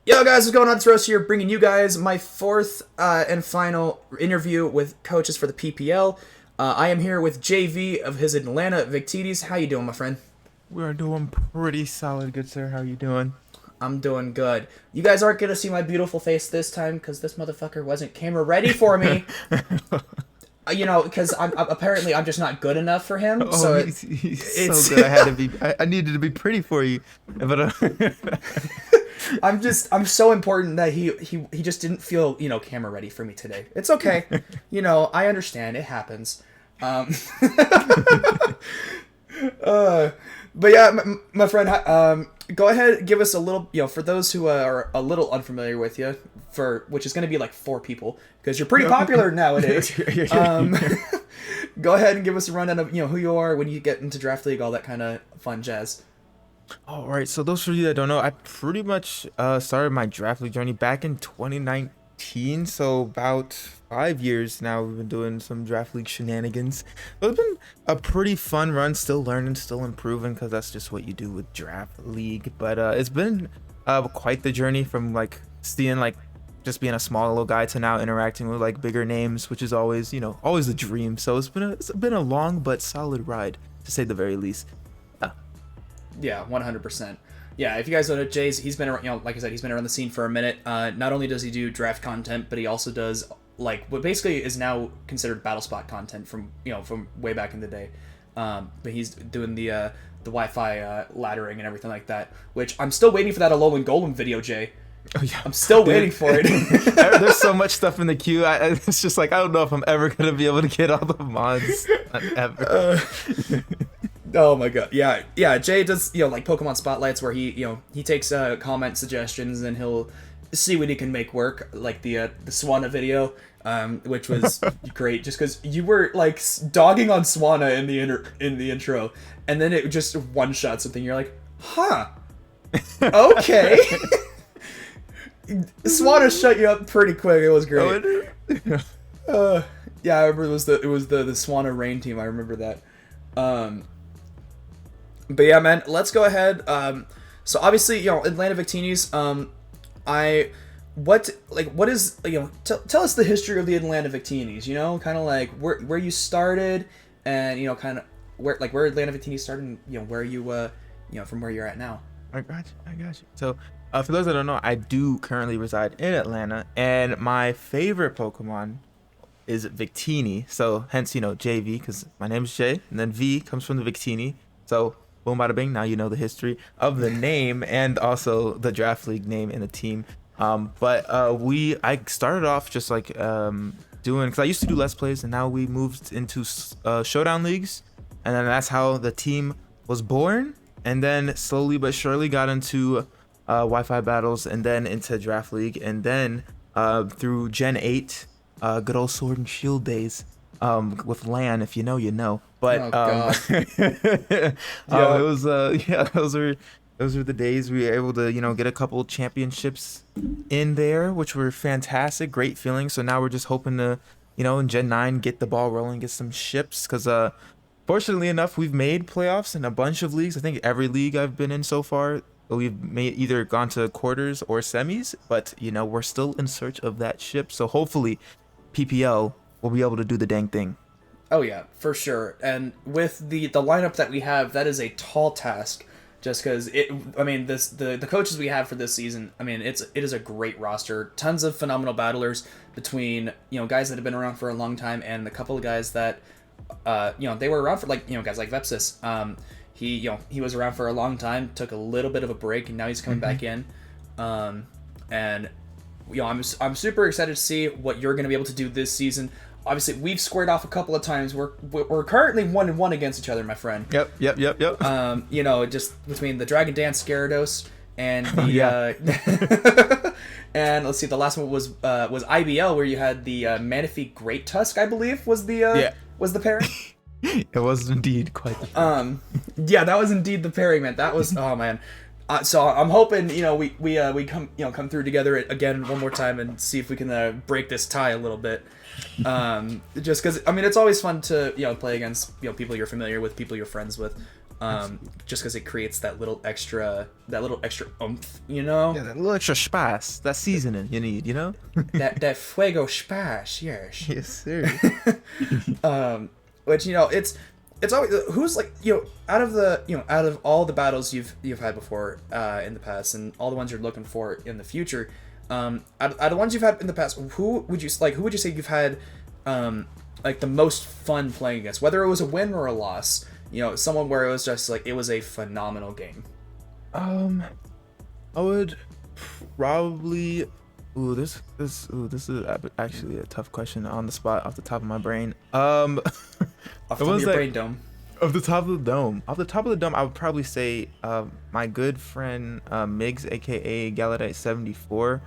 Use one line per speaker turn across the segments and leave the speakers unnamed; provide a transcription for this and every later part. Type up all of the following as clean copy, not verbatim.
Yo guys, what's going on? It's Rose here, bringing you guys my fourth and final interview with coaches for the PPL. I am here with Jayvee of his Atlanta Victides. How you doing, my friend?
We are doing pretty solid, good sir. How you doing?
I'm doing good. You guys aren't gonna see my beautiful face this time because this motherfucker wasn't camera ready for me. Because I'm just not good enough for him.
Oh,
So
he's
it's
so good. I had to be. I needed to be pretty for you, but
I'm so important that he just didn't feel camera ready for me today. It's okay. I understand. It happens. But yeah, my friend, go ahead, give us a little, for those who are a little unfamiliar with you, which is going to be like 4 people, because you're pretty popular nowadays. Go ahead and give us a rundown of, who you are, when you get into Draft League, all that kind of fun jazz.
all right. So those of you that don't know, I pretty much started my draft league journey back in 2019. So about 5 years now, we've been doing some draft league shenanigans. But it's been a pretty fun run. Still learning, still improving, because that's just what you do with draft league. But it's been quite the journey from like seeing like just being a small little guy to now interacting with like bigger names, which is always always the dream. So it's been a long but solid ride, to say the very least.
Yeah, 100%. Yeah, if you guys don't know Jay's, he's been, like I said, he's been around the scene for a minute. Not only does he do draft content, but he also does like what basically is now considered battle spot content from way back in the day. But he's doing the Wi-Fi laddering and everything like that, which I'm still waiting for that Alolan Golem video, Jay.
Oh yeah,
I'm still waiting for it.
There's so much stuff in the queue. It's just like I don't know if I'm ever gonna be able to get all the mods. Not ever.
Oh my god, yeah. Jay does like Pokemon spotlights where he takes comment suggestions and he'll see what he can make work, like the Swanna video, which was great, just because you were like dogging on Swanna in the intro, and then it just one shot something. You're like, huh, okay. Swanna shut you up pretty quick. It was great. Yeah, I remember it was the Swanna Rain team. I remember that. But yeah, man, let's go ahead. So obviously, Atlanta Victinis. What is tell us the history of the Atlanta Victinis. Kind of like where you started, and kind of where Atlanta Victinis started, and where you from where you're at now.
I got you. So, for those that don't know, I do currently reside in Atlanta, and my favorite Pokemon is Victini. So, hence, Jayvee, because my name is Jay, and then V comes from the Victini. So, boom, bada bing. Now you know the history of the name and also the draft league name and the team. But I started off just like doing, because I used to do Let's Plays, and now we moved into Showdown leagues, and then that's how the team was born. And then slowly but surely got into Wi-Fi battles, and then into Draft League, and then through Gen 8, good old Sword and Shield days with LAN, if you know, you know. But
Oh god.
it was those were the days we were able to get a couple championships in there, which were fantastic, great feeling. So now we're just hoping to in Gen 9 get the ball rolling, get some ships, because fortunately enough, we've made playoffs in a bunch of leagues. I think every league I've been in so far, we've either gone to quarters or semis, but we're still in search of that ship. So hopefully PPL will be able to do the dang thing.
Oh yeah, for sure. And with the lineup that we have, that is a tall task. Just because the coaches we have for this season, it is a great roster. Tons of phenomenal battlers between guys that have been around for a long time and a couple of guys that they were around for guys like Vepsis. He was around for a long time, took a little bit of a break, and now he's coming back in. And I'm super excited to see what you're going to be able to do this season. Obviously, we've squared off a couple of times. We're currently 1-1 against each other, my friend.
Yep.
Just between the Dragon Dance Gyarados and the and let's see, the last one was IBL, where you had the Manaphy Great Tusk, I believe, was the pairing.
It was indeed quite the
yeah, that was indeed the pairing, man. That was oh man. So I'm hoping we come through together again one more time and see if we can break this tie a little bit. Just because it's always fun to play against people you're familiar with, people you're friends with. just because it creates that little extra oomph, you know.
Yeah, that little extra spice, that seasoning you need, you know.
That fuego spice, yes.
Yes, sir.
Which, it's always who's like, out of all the battles you've had before in the past, and all the ones you're looking for in the future, out of the ones you've had in the past, who would you say you've had like the most fun playing against, whether it was a win or a loss, someone where it was just like it was a phenomenal game.
I would probably. This is actually a tough question on the spot off the top of my brain.
Off the top of your brain dome.
Off the top of the dome, I would probably say my good friend Migs, aka Galadite74.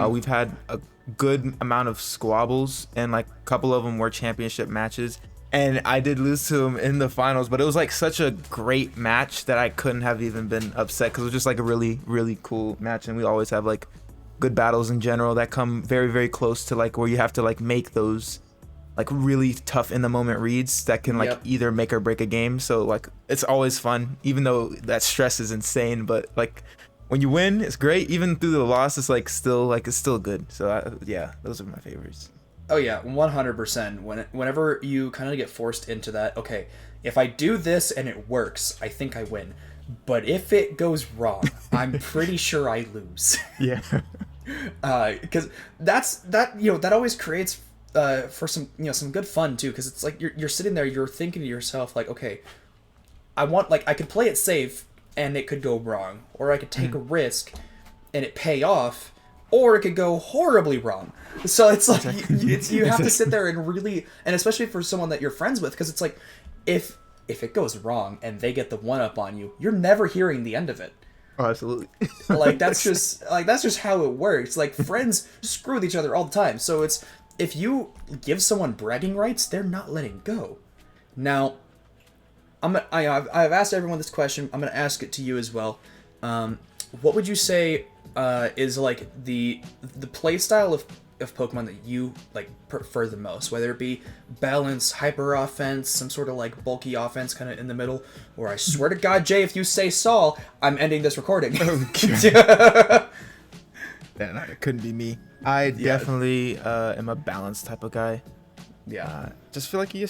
We've had a good amount of squabbles, and like a couple of them were championship matches. And I did lose to him in the finals, but it was like such a great match that I couldn't have even been upset, because it was just like a really, really cool match. And we always have like good battles in general that come very, very close to like where you have to like make those like really tough in the moment reads that can like either make or break a game. So like it's always fun, even though that stress is insane. But like when you win, it's great. Even through the loss, it's still good. So yeah, those are my favorites.
Oh yeah, 100%. Whenever you kind of get forced into that, okay, if I do this and it works, I think I win. But if it goes wrong, I'm pretty sure I lose.
Yeah.
Because that always creates for some good fun too. Because it's like you're sitting there, you're thinking to yourself like, okay, I could play it safe and it could go wrong, or I could take a risk and it pay off, or it could go horribly wrong. So it's like you have to sit there and really, and especially for someone that you're friends with, because it's like if it goes wrong and they get the one up on you, you're never hearing the end of it.
Oh, absolutely.
Like that's just how it works. Like friends screw with each other all the time. So it's, if you give someone bragging rights, they're not letting go. Now, I've asked everyone this question. I'm gonna ask it to you as well. What would you say is like the play style of Pokemon that you like prefer the most, whether it be balance, hyper offense, some sort of like bulky offense kind of in the middle, or I swear to God, Jay, if you say Saul, I'm ending this recording.
That couldn't be me. I definitely am a balanced type of guy.
Yeah.
Just feel like you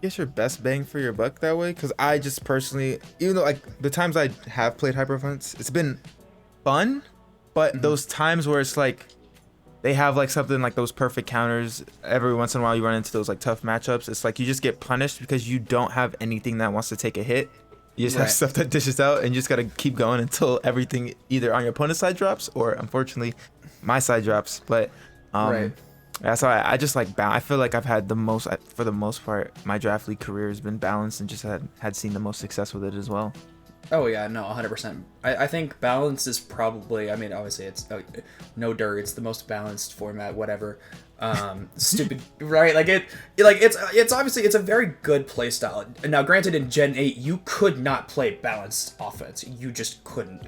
get your best bang for your buck that way, because I just personally, even though like the times I have played hyper offense, it's been fun, but those times where it's like they have like something like those perfect counters, every once in a while you run into those like tough matchups, it's like you just get punished because you don't have anything that wants to take a hit. You just have stuff that dishes out, and you just gotta keep going until everything either on your opponent's side drops, or unfortunately my side drops. But that's why I just like I feel like I've had the most, for the most part, my draft league career has been balanced, and just had seen the most success with it as well.
Oh yeah, no, 100%. I think balance is probably, I mean, obviously it's no dirt, it's the most balanced format, whatever. Stupid, right? It's obviously, it's a very good play style. Now, granted, in Gen 8, you could not play balanced offense. You just couldn't.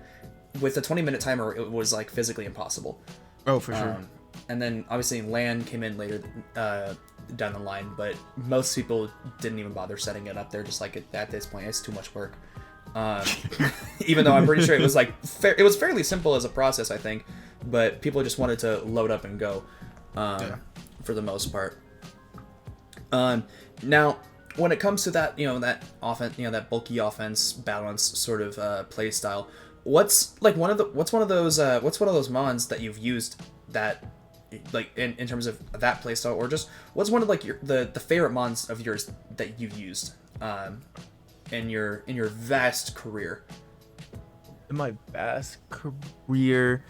With a 20-minute timer, it was like physically impossible.
Oh, for sure.
And then obviously LAN came in later down the line, but most people didn't even bother setting it up. They're just like, at this point, it's too much work. Even though I'm pretty sure it was like it was fairly simple as a process, I think, but people just wanted to load up and go for the most part. Now, when it comes to that, that offense, that bulky offense balance sort of play style, what's one of those mons that you've used that like in terms of that play style, or just what's one of like the favorite mons of yours that you've used in your vast career?
In my vast career,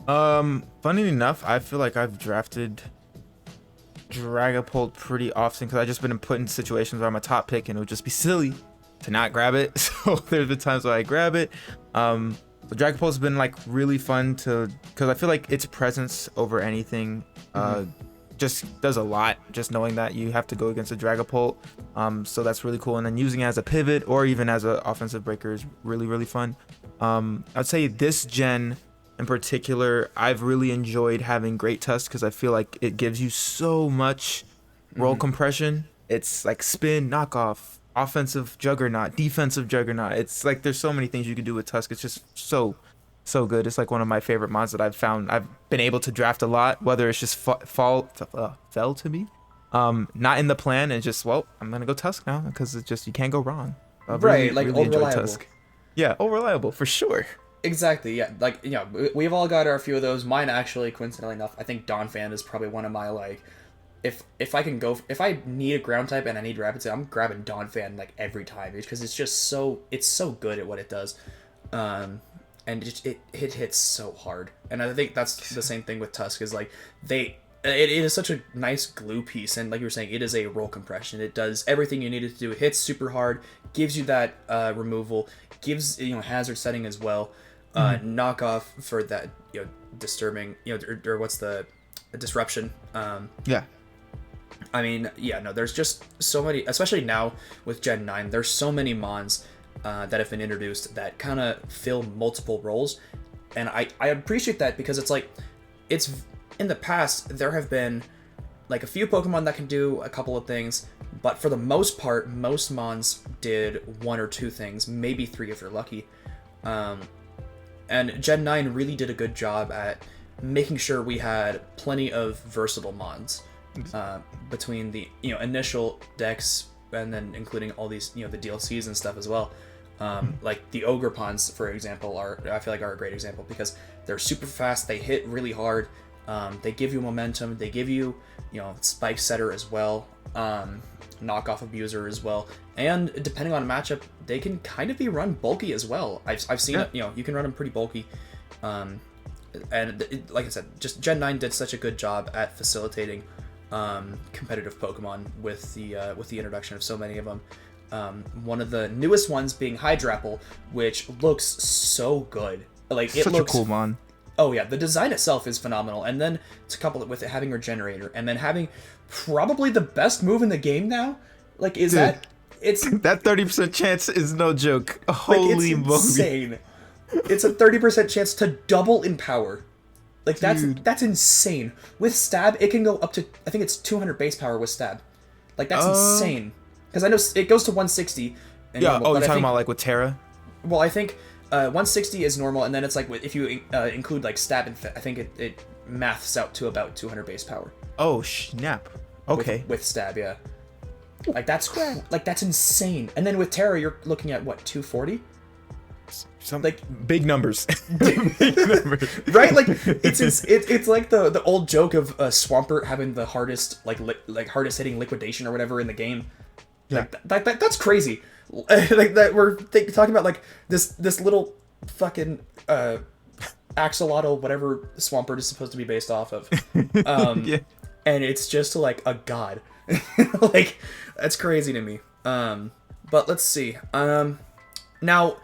funny enough, I feel like I've drafted Dragapult pretty often, because I've just been put in situations where I'm a top pick and it would just be silly to not grab it. So there's been times where I grab it. But Dragapult's been like really fun because I feel like its presence over anything just does a lot, just knowing that you have to go against a Dragapult. So that's really cool. And then using it as a pivot or even as an offensive breaker is really, really fun. I'd say this gen in particular, I've really enjoyed having Great Tusk, because I feel like it gives you so much roll compression. It's like spin, knockoff, offensive juggernaut, defensive juggernaut. It's like there's so many things you can do with Tusk. It's just so good. It's like one of my favorite mods that I've found. I've been able to draft a lot, whether it's just fell to me, not in the plan, and just well, I'm gonna go Tusk now because it's just you can't go wrong. I really,
Right, like
really
old
enjoy
reliable.
Tusk. Yeah, oh reliable for sure.
Exactly, yeah. Like, we've all got our few of those. Mine actually, coincidentally enough, I think Dawn Fan is probably one of my, like, if I can go, if I need a ground type and I need rapid, I'm grabbing Dawn Fan, like, every time, because it's just it's so good at what it does. And it hits so hard. And I think that's the same thing with Tusk, is, like, it is such a nice glue piece, and like you were saying, it is a roll compression. It does everything you need it to do. It hits super hard, gives you that removal, gives hazard setting as well, knockoff for that disturbing or what's the disruption.
Yeah.
I mean, yeah, no, there's just so many, especially now with Gen 9. There's so many mons that have been introduced that kind of fill multiple roles, and I appreciate that, because it's like it's. In the past, there have been like a few Pokemon that can do a couple of things, but for the most part, most mons did one or two things, maybe three if you're lucky. And Gen 9 really did a good job at making sure we had plenty of versatile mons between the initial decks, and then including all these the DLCs and stuff as well. Like the Ogre Pawns, for example, I feel like are a great example, because they're super fast, they hit really hard. They give you momentum. They give you, spike setter as well, knockoff abuser as well, and depending on a matchup, they can kind of be run bulky as well. I've seen it. You can run them pretty bulky, and like I said, just Gen 9 did such a good job at facilitating competitive Pokemon with the introduction of so many of them. One of the newest ones being Hydrapple, which looks so good. Like it
Such
looks
a cool mon.
Oh yeah, the design itself is phenomenal, and then to couple it with it having Regenerator, and then having probably the best move in the game now, like
Dude,
it's
that 30% chance is no joke.
like
Holy
it's
moly!
insane. It's a 30% chance to double in power. Like
Dude.
that's insane. With Stab, it can go up to, I think it's 200 base power with Stab. Like that's insane. Because I know it goes to 160.
Yeah.
Normal,
Oh,
but
you're talking about like with Terra?
Well, I think 160 is normal, and then it's like if you include like Stab, I think it maths out to about 200 base power.
Oh snap! Okay.
With Stab, yeah. Like that's insane. And then with Terra, you're looking at what, 240?
Some
like
big numbers. Big numbers.
Right? Like it's like the old joke of Swampert having the hardest hardest hitting liquidation or whatever in the game.
Yeah.
Like that's crazy. Like that we're talking about like this little fucking axolotl, whatever Swampert is supposed to be based off of.
Yeah.
And it's just like a god. Like that's crazy to me. But let's see. Now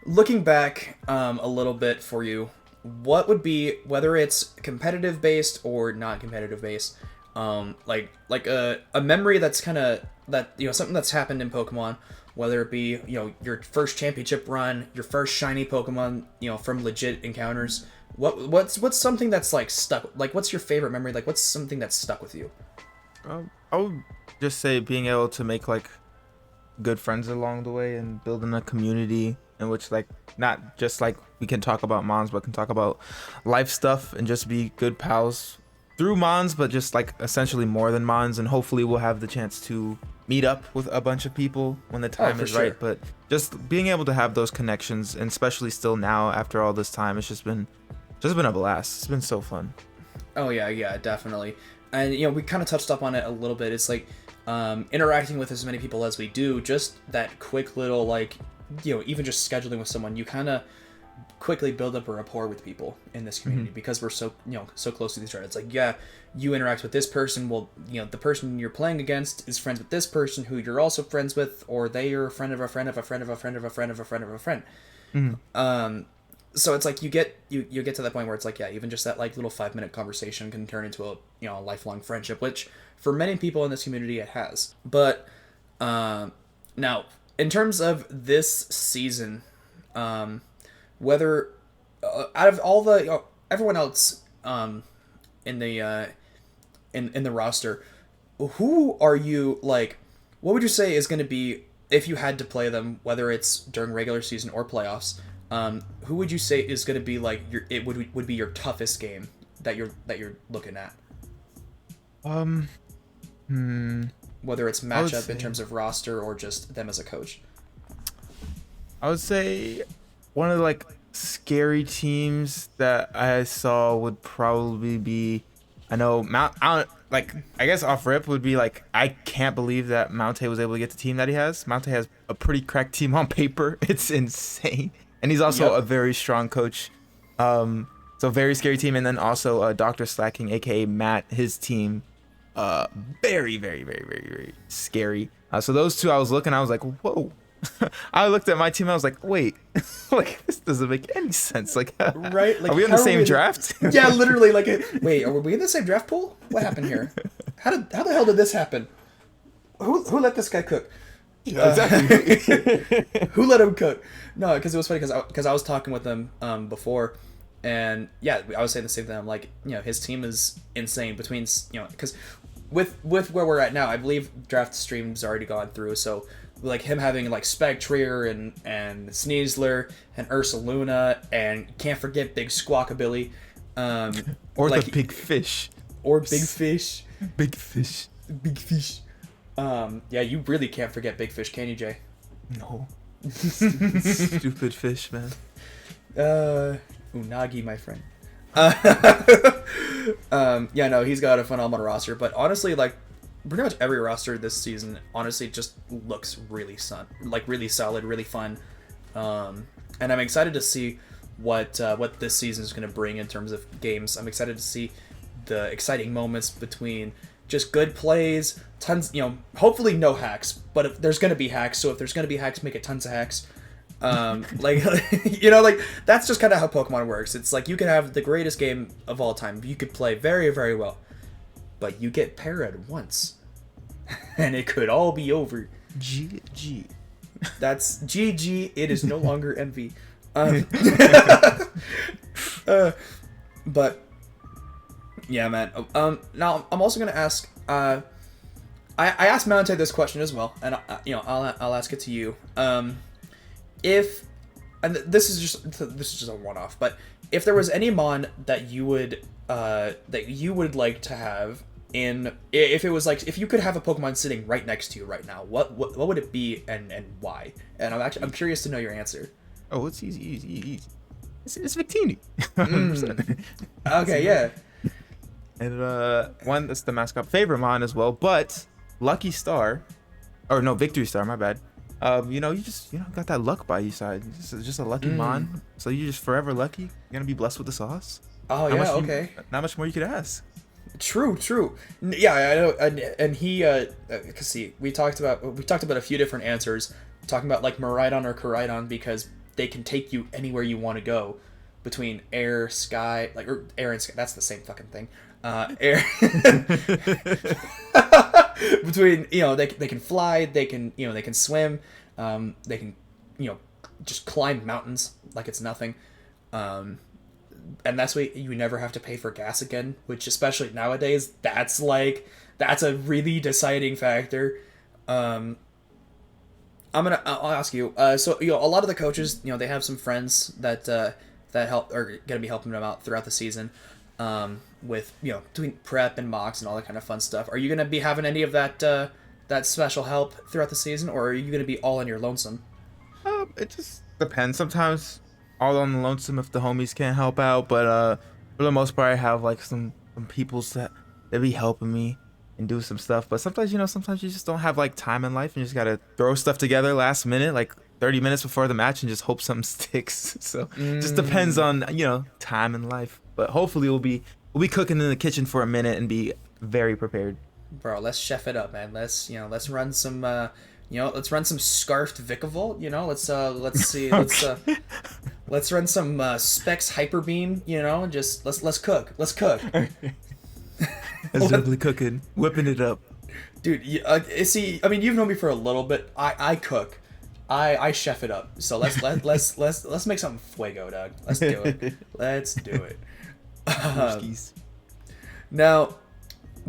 looking back a little bit for you, what would be, whether it's competitive based or not competitive based, like a memory that's kind of something that's happened in Pokemon, whether it be your first championship run, your first shiny Pokemon from legit encounters, what's something that's like stuck, like what's your favorite memory, like what's something that's stuck with you?
I would just say being able to make like good friends along the way and building a community in which like not just like we can talk about mons, but can talk about life stuff and just be good pals through mons, but just like essentially more than mons. And hopefully we'll have the chance to meet up with a bunch of people when the time is right. But just being able to have those connections, and especially still now after all this time, it's just been a blast. It's been so fun.
Oh yeah, definitely. And we kind of touched up on it a little bit. It's like interacting with as many people as we do, just that quick little like even just scheduling with someone, you kind of quickly build up a rapport with people in this community, because we're so so close to each other. It's like, yeah, you interact with this person, well the person you're playing against is friends with this person who you're also friends with, or they are a friend of a friend of a friend of a friend of a friend of a friend of a friend. So it's like you get to that point where it's like, yeah, even just that like little 5-minute conversation can turn into a a lifelong friendship, which for many people in this community it has. But now in terms of this season, whether out of all the everyone else in the in the roster, who are you, like, what would you say is going to be if you had to play them, whether it's during regular season or playoffs, who would you say is going to be like would be your toughest game that you're looking at? Whether it's matchup in terms of roster or just them as a coach.
I would say one of the like scary teams that I saw would probably be, I know I guess off rip would be like, I can't believe that Mount was able to get the team that he has. Mount has a pretty cracked team on paper. It's insane. And he's also a very strong coach. So very scary team. And then also Dr. Slacking, aka Matt, his team, very, very, very, very, very scary. So those two I was looking, I was like, whoa. I looked at my team, I was like, wait, like this doesn't make any sense. Like,
right? Like,
are we in the same draft?
Yeah, literally. Like, wait, are we in the same draft pool? What happened here? How the hell did this happen? Who let this guy cook?
Exactly.
Who let him cook? No, because it was funny because I was talking with him before, and yeah, I was saying the same thing. I'm like, his team is insane. Between because with where we're at now, I believe draft stream's already gone through, so. Like him having like Spectrier and Sneasler and Ursaluna and can't forget Big Squawkabilly,
or
like,
the Big Fish,
or Big Fish,
Big Fish,
Big Fish. Yeah, you really can't forget Big Fish, can you, Jay?
No. Stupid fish, man.
Unagi, my friend. Yeah, no, he's got a phenomenal roster, but honestly, like. Pretty much every roster this season, honestly, just looks really really solid, really fun, and I'm excited to see what this season is going to bring in terms of games. I'm excited to see the exciting moments between just good plays, tons, hopefully no hacks, but if there's going to be hacks, so if there's going to be hacks, make it tons of hacks. Like like that's just kind of how Pokemon works. It's like you can have the greatest game of all time, you could play very, very well. But you get parried once, and it could all be over.
GG.
That's GG. It is no longer MV. But yeah, man. Now I'm also gonna ask. I asked Malante this question as well, and I'll ask it to you. If, and this is just a one-off, but if there was any mon that you would like to have. If it was like, if you could have a Pokemon sitting right next to you right now, what would it be and why? And I'm curious to know your answer.
Oh, it's easy. It's Victini.
Okay, yeah.
And one that's the mascot favorite mon as well, but Lucky Star, or no, Victory Star, my bad. You just got that luck by your side. Just a lucky mon, so you're just forever lucky. You're gonna be blessed with the sauce.
Oh yeah, okay.
Not much more you could ask.
True. Yeah, I know. And he, cause see, we talked about a few different answers, talking about like Miraidon or Koraidon because they can take you anywhere you want to go, between air, sky, or air and sky. That's the same fucking thing. Air. Between they can fly, they can swim, they can just climb mountains like it's nothing. And that's why you never have to pay for gas again, which especially nowadays, that's a really deciding factor. I'll ask you. So a lot of the coaches, they have some friends that help are gonna be helping them out throughout the season, with doing prep and mocks and all that kind of fun stuff. Are you gonna be having any of that special help throughout the season, or are you gonna be all on your lonesome?
It just depends. Sometimes all on the lonesome if the homies can't help out, but for the most part I have like some peoples that they be helping me and do some stuff. But sometimes sometimes you just don't have like time in life and you just gotta throw stuff together last minute, like 30 minutes before the match, and just hope something sticks. So just depends on time in life, but hopefully we'll be cooking in the kitchen for a minute and be very prepared.
Bro, let's chef it up, man. Let's run some let's run some scarfed Vikavolt. Let's run some Specs Hyper Beam. Just let's cook. Let's cook.
That's definitely cooking, whipping it up,
dude. See, I mean, you've known me for a little bit. I cook. I chef it up. So let's make something fuego, dog. Let's do it. Let's do it. Now,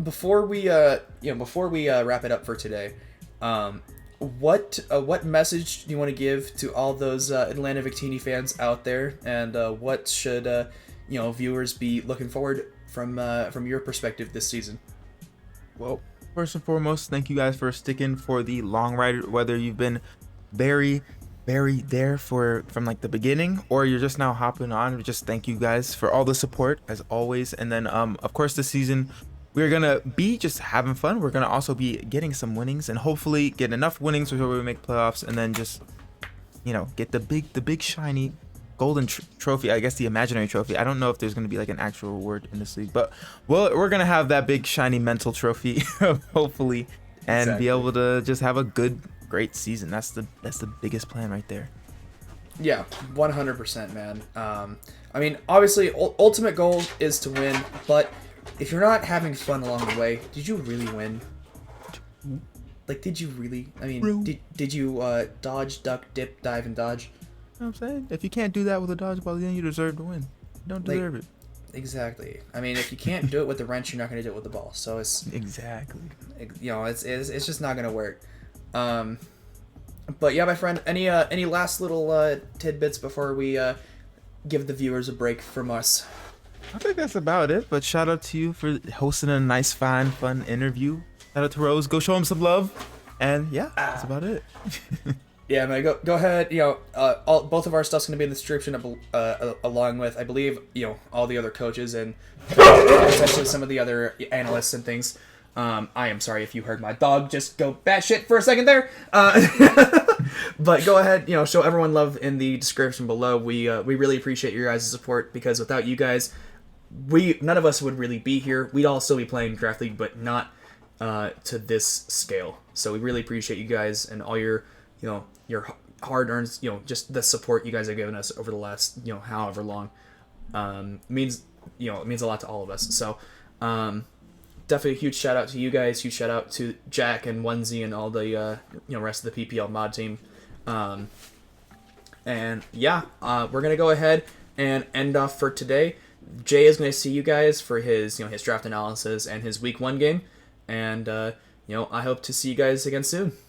before we wrap it up for today, what message do you want to give to all those Atlanta Victini fans out there, and what should viewers be looking forward from your perspective this season?
Well, first and foremost, thank you guys for sticking for the long ride, whether you've been very, very there from like the beginning, or you're just now hopping on. Just thank you guys for all the support as always. And then of course this season we're gonna be just having fun. We're gonna also be getting some winnings, and hopefully get enough winnings so we make playoffs, and then just get the big shiny golden trophy. I guess the imaginary trophy. I don't know if there's gonna be like an actual award in this league, but we're gonna have that big shiny mental trophy hopefully, and
Exactly.
be able to just have a great season. That's the biggest plan right there.
Yeah, 100%, man. I mean, obviously, ultimate goal is to win, but if you're not having fun along the way, did you really win? Like, did you really? I mean, did you dodge, duck, dip, dive, and dodge?
You know what I'm saying? If you can't do that with a dodgeball, then you deserve to win. You don't deserve it.
Exactly. I mean, if you can't do it with the wrench, you're not going to do it with the ball. So it's
Exactly.
it's just not going to work. But yeah, my friend, any last little tidbits before we give the viewers a break from us?
I think that's about it. But shout out to you for hosting a nice, fun interview. Shout out to Rose. Go show him some love. And yeah, that's about it.
Yeah, man, go ahead. Both of our stuff's gonna be in the description, along with, I believe, all the other coaches and especially some of the other analysts and things. I am sorry if you heard my dog just go batshit for a second there. But go ahead, show everyone love in the description below. We really appreciate your guys' support, because without you guys, none of us would really be here. We'd all still be playing Draft League, but not to this scale. So we really appreciate you guys and all your hard-earned, just the support you guys have given us over the last, however long. It means a lot to all of us. So definitely a huge shout out to you guys. Huge shout out to Jack and Onesie and all the rest of the PPL mod team. And yeah, we're gonna go ahead and end off for today. Jay is gonna see you guys for his his draft analysis and his week 1 game. And I hope to see you guys again soon.